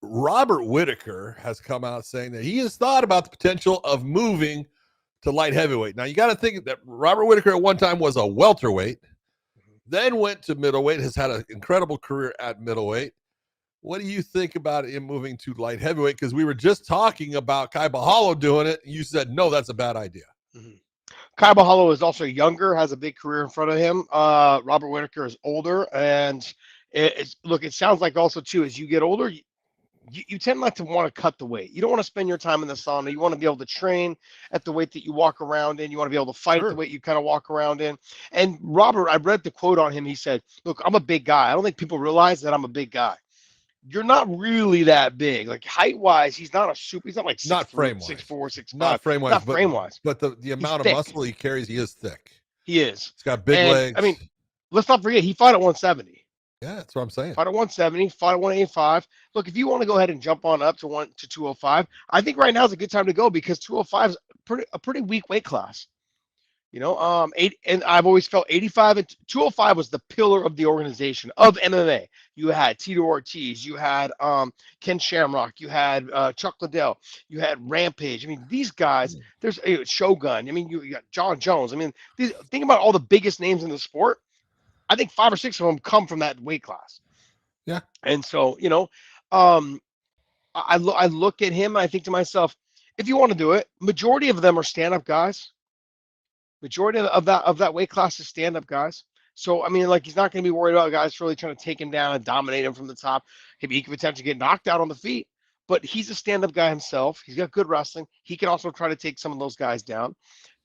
Robert Whittaker has come out saying that he has thought about the potential of moving to light heavyweight. Now, you got to think that Robert Whittaker at one time was a welterweight, then went to middleweight, has had an incredible career at middleweight. What do you think about him moving to light heavyweight? Because we were just talking about Kai Bahalo doing it. And you said, no, that's a bad idea. Mm-hmm. Kai Bahalo is also younger, has a big career in front of him. Robert Whittaker is older. And it sounds like also, too, as you get older, you tend not to want to cut the weight. You don't want to spend your time in the sauna. You want to be able to train at the weight that you walk around in. You want to be able to fight at the weight you kind of walk around in. And Robert, I read the quote on him. He said, look, I'm a big guy. I don't think people realize that I'm a big guy. You're not really that big. Like height-wise, he's not like 6'3", not frame-wise. 6'4", 6'5". Not frame-wise. Not frame-wise. But the amount of muscle he carries, he is thick. He is. He's got big legs. I mean, let's not forget, he fought at 170. Yeah, that's what I'm saying. Fought at 170, fought at 185. Look, if you want to go ahead and jump on up to 205, I think right now is a good time to go because 205 is a pretty weak weight class. You know, and I've always felt 85 and 205 was the pillar of the organization of MMA. You had Tito Ortiz, you had Ken Shamrock, you had Chuck Liddell, you had Rampage. I mean, these guys. There's Shogun. I mean, you got John Jones. I mean, think about all the biggest names in the sport. I think 5 or 6 of them come from that weight class. Yeah. And so, you know, I look at him and I think to myself, if you want to do it, majority of them are stand-up guys. Majority of that weight class is stand-up guys. So, I mean, like, he's not going to be worried about guys really trying to take him down and dominate him from the top. Maybe he could potentially get knocked out on the feet, but he's a stand-up guy himself. He's got good wrestling. He can also try to take some of those guys down.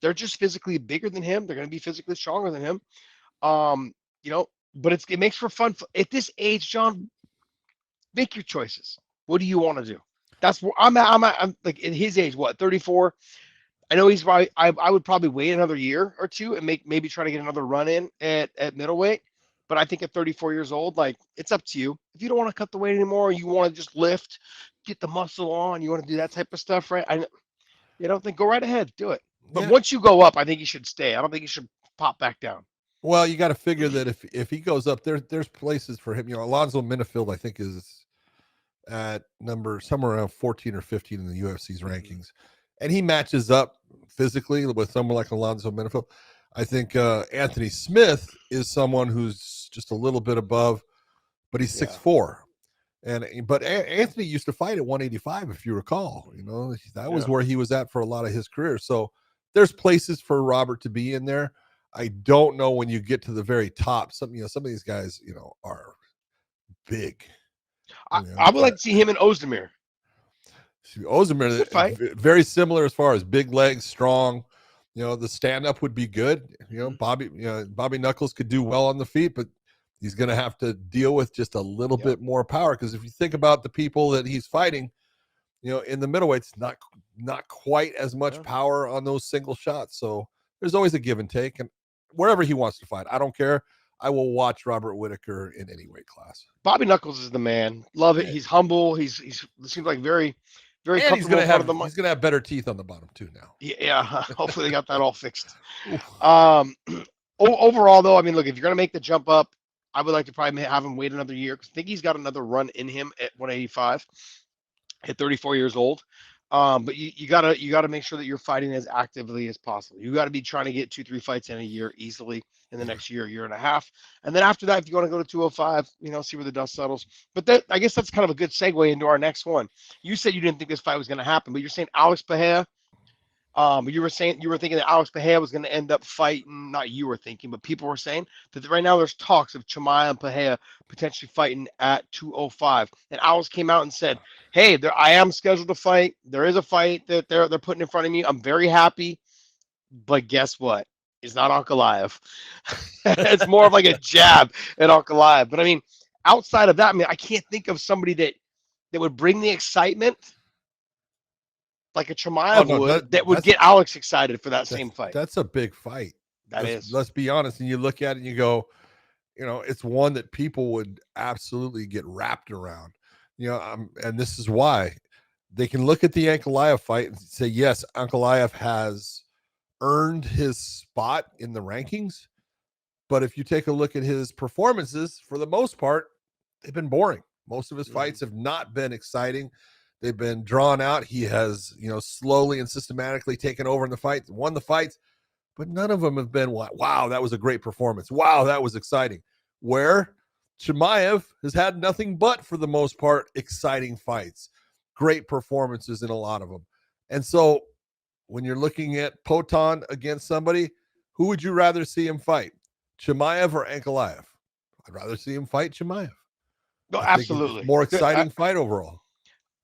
They're just physically bigger than him. They're going to be physically stronger than him. You know, but it makes for fun. At this age, John, make your choices. What do you want to do? That's where I'm like at his age, what, 34? I know he's probably, I would probably wait another year or two and maybe try to get another run in at middleweight. But I think at 34 years old, like, it's up to you. If you don't want to cut the weight anymore, you want to just lift, get the muscle on, you want to do that type of stuff, right? Then go right ahead, do it. But once you go up, I think you should stay. I don't think you should pop back down. Well, you got to figure that if he goes up, there's places for him. You know, Alonzo Minifield, I think, is at number somewhere around 14 or 15 in the UFC's rankings, and he matches up physically with someone like Alonzo Minifield. I think Anthony Smith is someone who's just a little bit above, but he's 6'4". But Anthony used to fight at 185, if you recall. You know, that was where he was at for a lot of his career. So there's places for Robert to be in there. I don't know when you get to the very top. Some of these guys, are big. I would like to see him and Ozdemir. Ozdemir, very similar as far as big legs, strong. You know, the stand-up would be good. You know, Bobby Knuckles could do well on the feet, but he's going to have to deal with just a little bit more power. Because if you think about the people that he's fighting, in the middleweights, not quite as much power on those single shots. So there's always a give and take. And wherever he wants to fight, I don't care. I will watch Robert Whittaker in any weight class. Bobby Knuckles is the man. Love it. He's humble. He seems like very, very and comfortable. He's gonna have better teeth on the bottom too now. Yeah. Hopefully they got that all fixed. Overall, though, I mean, look, if you're gonna make the jump up, I would like to probably have him wait another year because I think he's got another run in him at 185 at 34 years old. But you gotta make sure that you're fighting as actively as possible. You got to be trying to get 2-3 fights in a year easily in the next year and a half. And then after that, if you want to go to 205, see where the dust settles. But I guess that's kind of a good segue into our next one. You said you didn't think this fight was going to happen, but you're saying Alex Pereira. You were thinking that Alex Pereira was going to end up fighting. Not you were thinking, but people were saying that right now there's talks of Chimaev and Pereira potentially fighting at 205. And Alex came out and said, "Hey, I am scheduled to fight. There is a fight that they're putting in front of me. I'm very happy, but guess what? It's not Ankalaev. It's more of like a jab at Ankalaev. But I mean, outside of that, I can't think of somebody that would bring the excitement like a Chimaev that would get Alex excited for that same fight. That's a big fight. Let's be honest. And you look at it and you go, it's one that people would absolutely get wrapped around. And this is why they can look at the Ankalaev fight and say, yes, Ankalaev has earned his spot in the rankings. But if you take a look at his performances, for the most part, they've been boring. Most of his fights have not been exciting. They've been drawn out. He has, slowly and systematically taken over in the fight, won the fights, but none of them have been, wow, that was a great performance. Wow, that was exciting. Where Chimaev has had nothing but, for the most part, exciting fights, great performances in a lot of them. And so when you're looking at Poatan against somebody, who would you rather see him fight, Chimaev or Ankalaev? I'd rather see him fight Chimaev. No, I think absolutely. it's more exciting fight overall.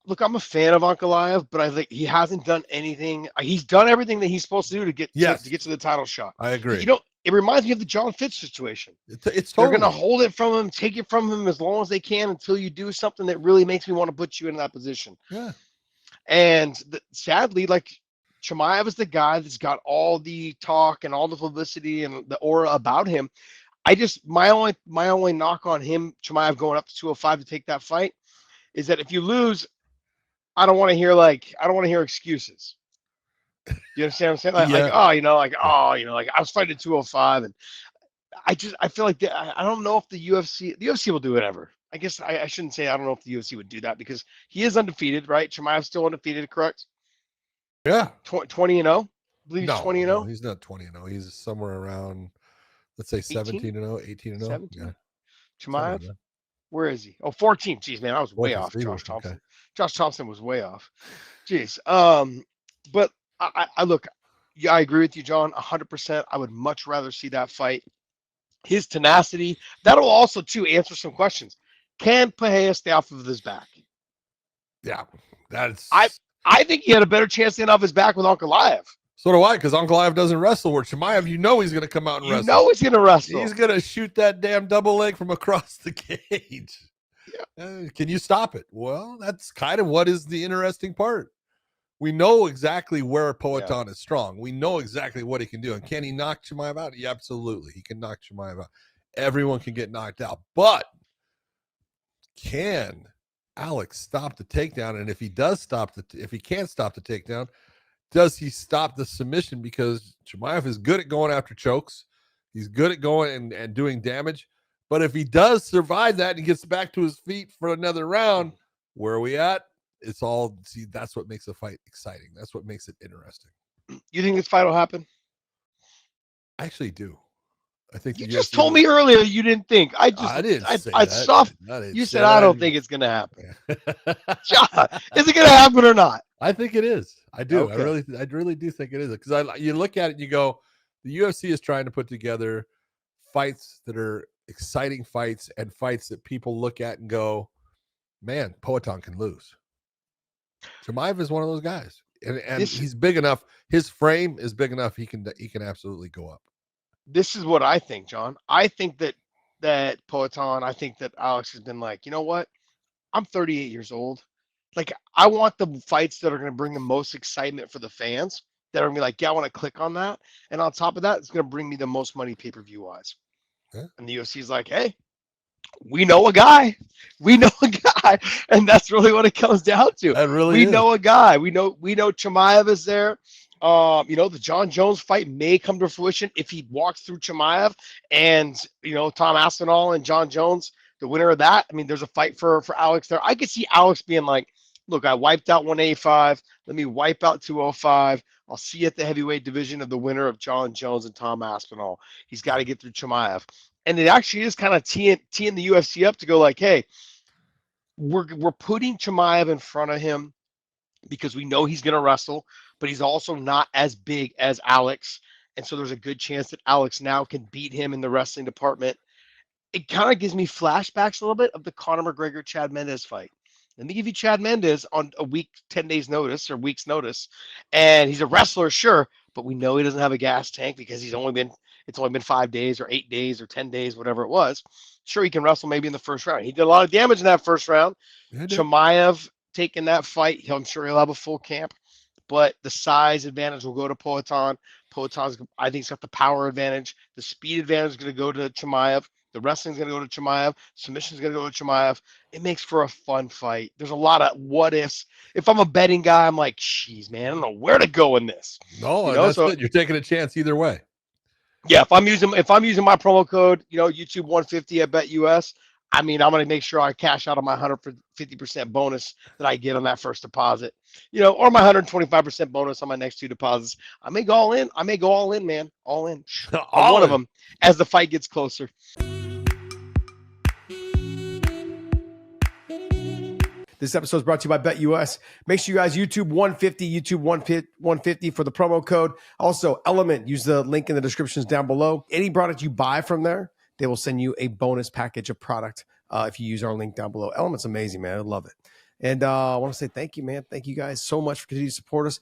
Look, I'm a fan of Ankalaev, but I think he hasn't done anything. He's done everything that he's supposed to do to get to the title shot. I agree. It reminds me of the John Fitz situation. It's They're totally. going to hold it from him, take it from him as long as they can until you do something that really makes me want to put you in that position. Yeah. And sadly, like, Chimaev is the guy that's got all the talk and all the publicity and the aura about him. My only knock on him, Chimaev, going up to 205 to take that fight, is that if you lose, I don't want to hear excuses. You understand what I'm saying? Like I was fighting at 205, and I feel like I don't know if the UFC will do it ever. I guess I shouldn't say I don't know if the UFC would do that, because he is undefeated, right? Chimaev's still undefeated, correct? Yeah. 20-0. I believe he's 20-0. No, he's not 20-0. He's somewhere around, let's say 17-0, 18-0. 17? Yeah. Chimaev? Where is he? Oh, 14. Jeez, man, I was way off. Josh Thompson. Okay. Josh Thompson was way off. Jeez. But I look, yeah, I agree with you, John, 100%. I would much rather see that fight. His tenacity, that'll also, too, answer some questions. Can Pereira stay off of his back? Yeah, that's. I think he had a better chance staying off his back with Ankalaev. So do I, because Ankalaev doesn't wrestle. Where Chimaev, he's going to come out and wrestle. He's going to wrestle. He's going to shoot that damn double leg from across the cage. Yeah. Can you stop it? Well, that's kind of what is the interesting part. We know exactly where Poatan is strong. We know exactly what he can do. And can he knock Chimaev out? Yeah, absolutely. He can knock Chimaev out. Everyone can get knocked out. But can Alex stop the takedown? And if he does if he can't stop the takedown, does he stop the submission? Because Chimaev is good at going after chokes. He's good at going and doing damage. But if he does survive that and gets back to his feet for another round, where are we at? That's what makes a fight exciting. That's what makes it interesting. You think this fight will happen? I actually do. I think you just told me earlier you didn't think. I didn't say that. Soft. You said I don't think it's going to happen. John, is it going to happen or not? I think it is. I do. Okay. I really do think it is, because you look at it and you go, the UFC is trying to put together fights that are exciting fights and fights that people look at and go, man, Poatan can lose. Chimaev is one of those guys, and he's big enough. His frame is big enough. He can absolutely go up. This is what I think, John. I think that Poatan, I think that Alex has been like, you know what? I'm 38 years old. Like, I want the fights that are going to bring the most excitement for the fans, that are going to be like, yeah, I want to click on that. And on top of that, it's going to bring me the most money pay-per-view wise. Yeah. And the UFC is like, hey, we know a guy. And that's really what it comes down to. We know a guy. We know Chimaev is there. The John Jones fight may come to fruition if he walks through Chimaev, and Tom Aspinall and John Jones, the winner of that. I mean, there's a fight for Alex there. I could see Alex being like, look, I wiped out 185. Let me wipe out 205. I'll see you at the heavyweight division of the winner of John Jones and Tom Aspinall. He's got to get through Chimaev. And it actually is kind of teeing the UFC up to go like, hey, we're putting Chimaev in front of him because we know he's going to wrestle, but he's also not as big as Alex. And so there's a good chance that Alex now can beat him in the wrestling department. It kind of gives me flashbacks a little bit of the Conor McGregor-Chad Mendes fight. Let me give you Chad Mendes on a week, 10 days notice or week's notice. And he's a wrestler, sure, but we know he doesn't have a gas tank because it's only been 5 days or 8 days or 10 days, whatever it was. Sure, he can wrestle maybe in the first round. He did a lot of damage in that first round. Chimaev taking that fight, I'm sure he'll have a full camp, but the size advantage will go to Poatan. Poatan's, I think, he's got the power advantage. The speed advantage is going to go to Chimaev. The wrestling's going to go to Chimaev. Submission's going to go to Chimaev. It makes for a fun fight. There's a lot of what ifs. If I'm a betting guy, I'm like, geez, man, I don't know where to go in this. No, that's it. You're taking a chance either way. Yeah, if I'm using my promo code, YouTube 150 at BetUS, I mean, I'm going to make sure I cash out on my 150% bonus that I get on that first deposit, or my 125% bonus on my next 2 deposits. I may go all in. I may go all in, man, all in on All one of in. them as the fight gets closer. This episode is brought to you by BetUS. Make sure you guys YouTube 150 for the promo code. Also, Element, use the link in the descriptions down below. Any product you buy from there, they will send you a bonus package of product if you use our link down below. Element's amazing, man. I love it. And I want to say thank you, man. Thank you guys so much for continuing to support us.